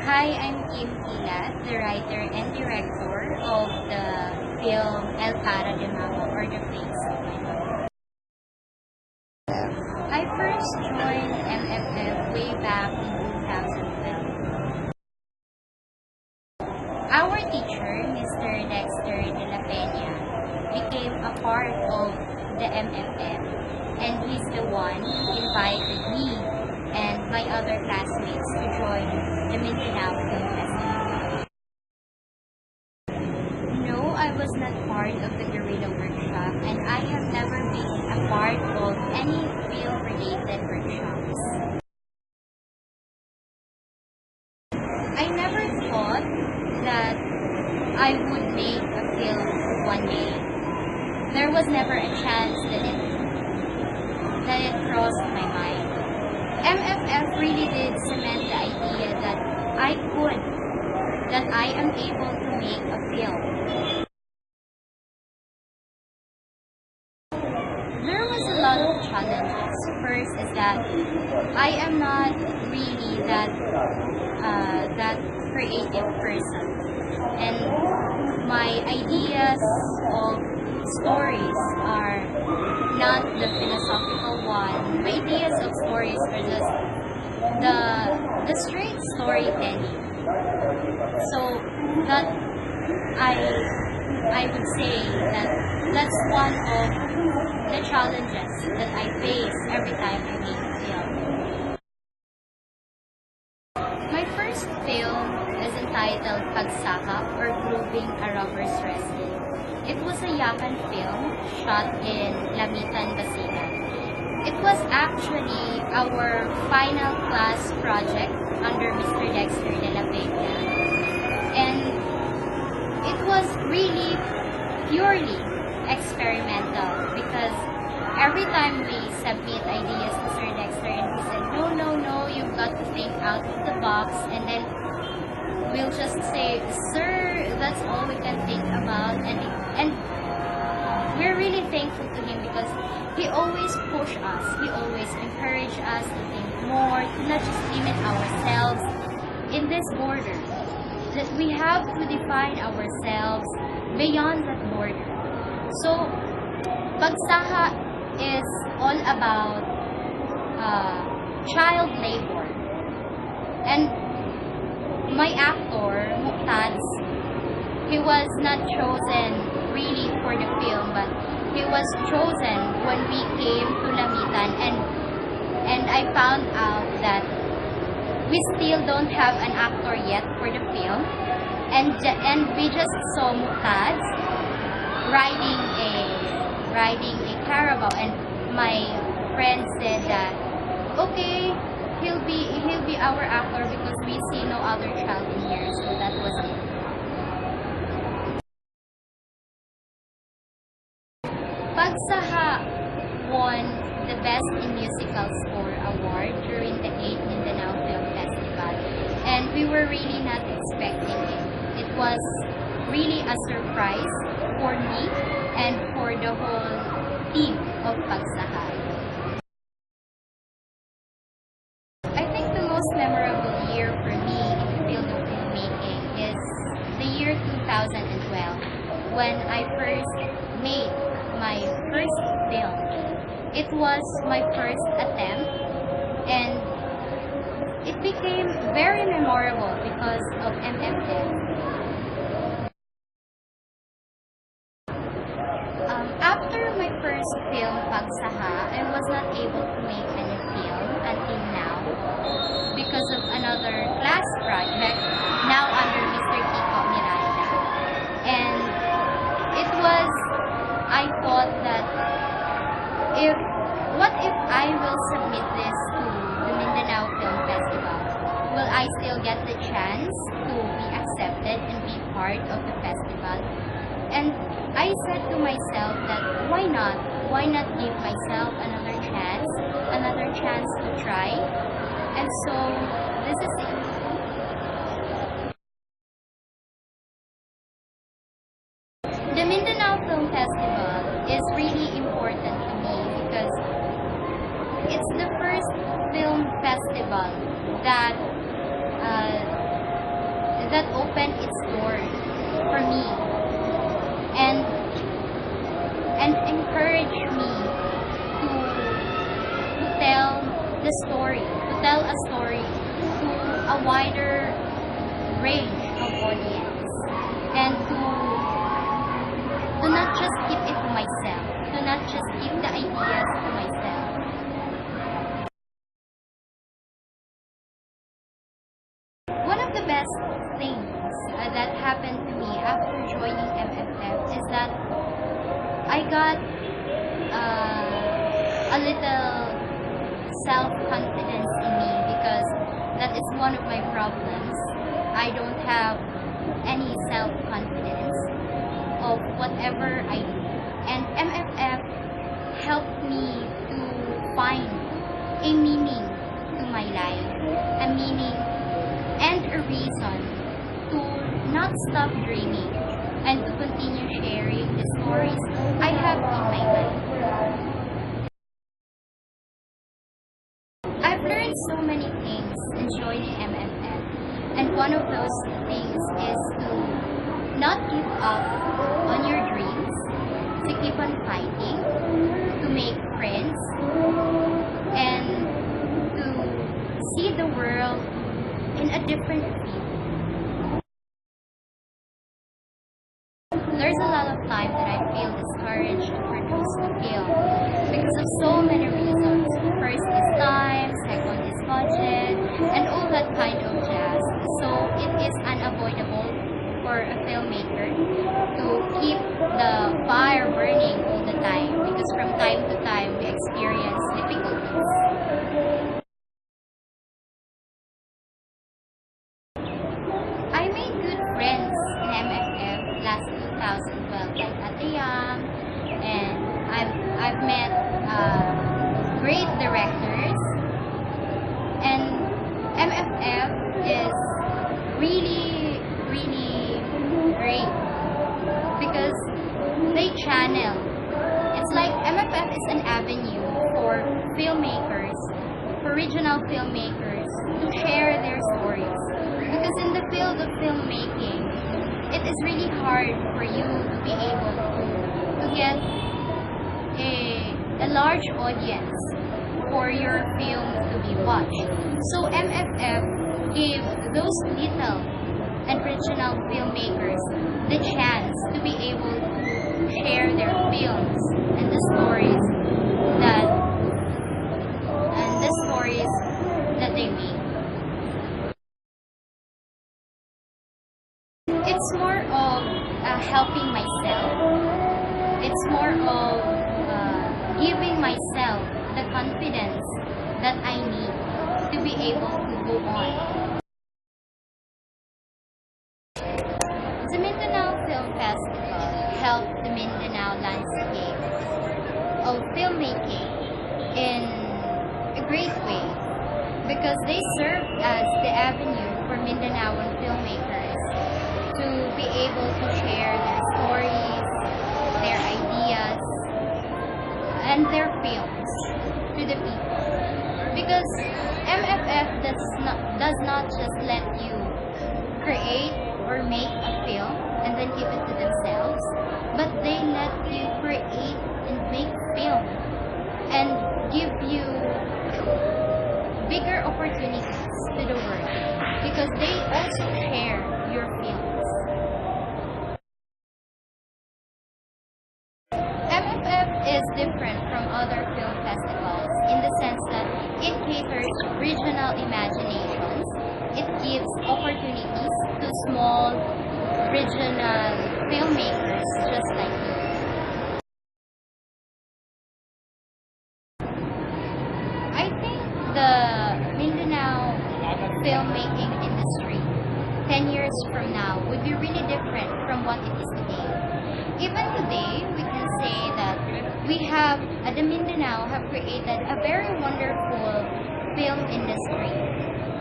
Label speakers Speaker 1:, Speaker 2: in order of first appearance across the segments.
Speaker 1: Hi, I'm Kim Kilat, the writer and director of the film El Para de Mamo, or The Face of My Mom. I first joined MFF way back in 2012. Our teacher, Mr. Dexter de la Peña, became a part of the MFF, and he's the one who invited me and my other classmates to join the Mindanao Film Festival. No, I was not part of the guerrilla workshop, and I have never been a part of any film-related workshops. I never thought that I would make a film one day. There was never a chance that it crossed my mind. MFF really did cement the idea that I am able to make a film. There was a lot of challenges. First is that I am not really that creative person, and my ideas of stories are not the philosophical one. My ideas of stories are just the straight storytelling. So that I would say that's one of the challenges that I face every time I make a film. My first film is entitled Pagsakop, or Proving a Robber's Rescue. It was a Yakan film shot in Lamitan, Basilan. It was actually our final class project under Mr. Dexter de la Peña. And it was really purely experimental, because every time we submit ideas to Sir Dexter, and he said, no, you've got to think out of the box, and then we'll just say, sir, that's all we can think about, and we're really thankful to him, because he always pushed us, he always encouraged us to think more, to not just limit ourselves in this border, that we have to define ourselves beyond that border. So, Pagsaha is all about child labor. And my actor, Muqtaz, he was not chosen really for the film, but he was chosen when we came to Lamitan, and I found out that we still don't have an actor yet for the film, and we just saw Muqtaz riding a carabao, and my friend said that okay, he'll be our actor because we see no other child in here, so that was it. Pagsaha won the Best in Musical Score award during the 8th Mindanao Film Festival, and we were really not expecting it. It was really a surprise for me and for the whole team of Pagsaha. I think the most memorable year for me in the field of filmmaking is the year 2012, when I first made my first film. It was my first attempt, and it became very memorable because of MFF. After my first film, Pagsaha, I was not able to make any film until now because of another class project, now under Mr. Kiko Miranda. And it was, I thought that what if I will submit this to the Mindanao Film Festival? Will I still get the chance to be accepted and be part of the festival? And I said to myself that why not? Why not give myself another chance to try? And so this is it. The Mindanao Film Festival is really important to me because it's the first film festival that that opened its door for me and encouraged me to tell the story, to tell a story to a wider range of audience, and to not just keep it to myself, to not just keep the ideas to myself. One of the best things that happened to me after joining MFF is that I got a little self-confidence in me, because that is one of my problems. I don't have any self-confidence of whatever I do. And MFF helped me to find a meaning to my life, a meaning and a reason to not stop dreaming and to continue sharing the stories I have in my life. I've learned so many things in joining MFF, and one of those things is to not give up on your dreams, to keep on fighting, to make friends, and to see the world in a different view. There's a lot of time that I feel discouraged to produce a film because of so many reasons. First is time, second is budget, and all that kind of jazz. So it is unavoidable for a filmmaker to keep the fire burning all the time, because from time to time we experience difficulties. I made good friends in MFF last 2012, like Ate Yang, and I've met great directors, and MFF is really great because they channel. It's like MFF is an avenue for filmmakers, for regional filmmakers to share their stories. Because in the field of filmmaking, it is really hard for you to be able to get a large audience for your film to be watched. So MFF gave those little and regional filmmakers the chance to be able to share their films and the stories that they make. It's more of helping myself. It's more of giving myself the confidence that I need to be able to go on. The Mindanao Film Festival helped the Mindanao landscape of filmmaking in a great way, because they serve as the avenue for Mindanaoan filmmakers to be able to share their stories, their ideas, and their films to the people. Because MFF does not just let you create or make a film and then give it to themselves, but they let you create and make film and give you bigger opportunities to the world, because they also share your films. MFF is different from other film festivals in the sense that it caters to regional imaginations. It gives opportunities to small regional filmmakers just like you. I think the Mindanao filmmaking industry 10 years from now would be really different from what it is today. Even today, we can say that the Mindanao have created a very wonderful film industry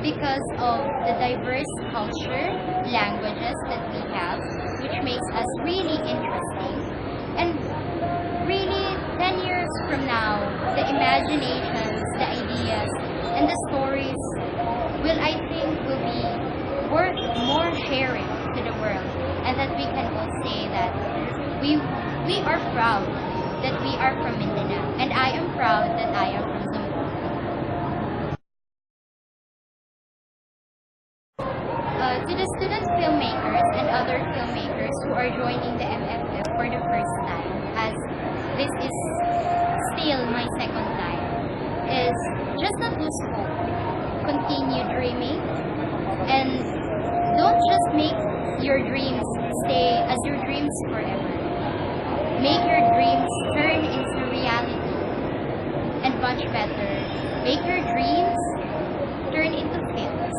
Speaker 1: because of the diverse culture, languages that we have, which makes us really interesting. And really, 10 years from now, the imaginations, the ideas, and the stories will be worth more sharing are proud that we are from Mindanao, and I am proud that I am from Zamboanga. To the student filmmakers and other filmmakers who are joining the MFF for the first time, as this is still my second time, is just not lose hope. Continue dreaming, and don't just make your dreams stay as your dreams forever. Make your dreams turn into reality, and much better, make your dreams turn into films.